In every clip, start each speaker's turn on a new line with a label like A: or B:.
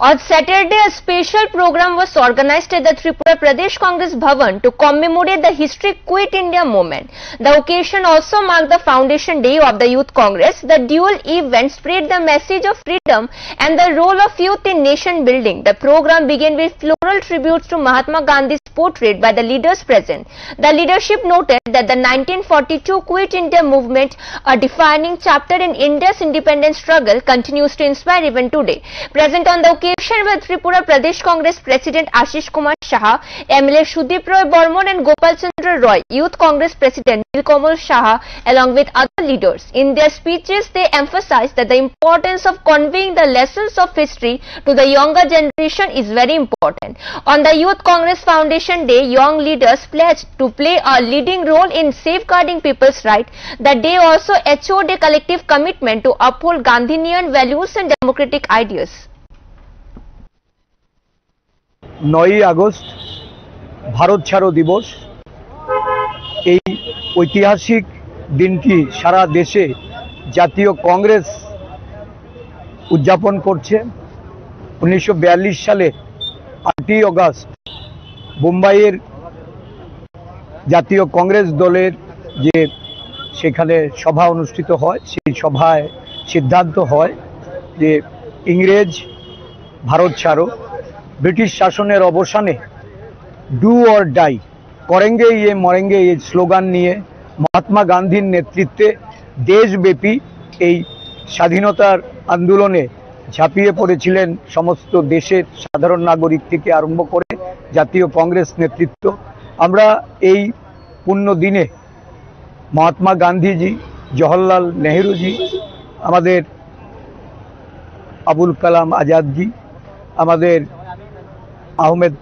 A: On Saturday, a special program was organized at the Tripura Pradesh Congress Bhavan to commemorate the historic Quit India movement. The occasion also marked the foundation day of the Youth Congress. The dual event spread the message of freedom and the role of youth in nation building. The program began with floral tributes to Mahatma Gandhi's portrait by the leaders present. The leadership noted that the 1942 Quit India movement, a defining chapter in India's independence struggle, continues to inspire even today. Present on the occasion were Tripura Pradesh Congress President Ashish Kumar Shah, MLA Sudeep Roy Bormon and Gopal Chandra Roy, Youth Congress President Nilkamal Shah, along with other leaders. In their speeches, they emphasized that the importance of conveying the lessons of history to the younger generation is very important. On the Youth Congress Foundation Day, young leaders pledged to play a leading role in safeguarding people's rights. The day also echoed a collective commitment to uphold Gandhinian values and democratic ideas.
B: 9 August Bharat ছাড়ো দিবস। এই ঐতিহাসিক দিনটি সারা দেশে জাতীয় কংগ্রেস উদযাপন করছে। 1942 সালে 8 আগস্ট মুম্বাইয়ের জাতীয় কংগ্রেস দলের যে সেখানে সভা অনুষ্ঠিত হয়, সেই সভায় সিদ্ধান্ত হয় যে ইংরেজ ভারত ছাড়ো, ব্রিটিশ শাসনের অবসানে ডু অর ডাই, করেঙ্গে ইয়ে মরেঙ্গে এই স্লোগান নিয়ে মহাত্মা গান্ধীর নেতৃত্বে দেশব্যাপী এই স্বাধীনতার আন্দোলনে ঝাঁপিয়ে পড়েছিলেন সমস্ত দেশের সাধারণ নাগরিক থেকে আরম্ভ করে জাতীয় কংগ্রেস নেতৃত্ব। আমরা এই পুণ্য দিনে মহাত্মা গান্ধীজি, জওহরলাল নেহরুজি, আমাদের আবুল কালাম আজাদজি, আমাদের আহমেদ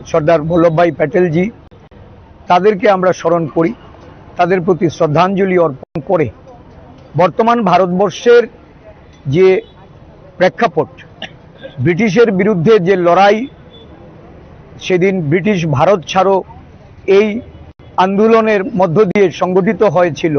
B: সর্দার বল্লভভাই প্যাটেলজি, তাদেরকে আমরা স্মরণ করি, তাদের প্রতি শ্রদ্ধাঞ্জলি অর্পণ করে বর্তমান ভারতবর্ষের যে প্রেক্ষাপট, ব্রিটিশের বিরুদ্ধে যে লড়াই সেদিন ব্রিটিশ ভারত ছাড়ো এই আন্দোলনের মধ্য দিয়ে সংগঠিত হয়েছিল,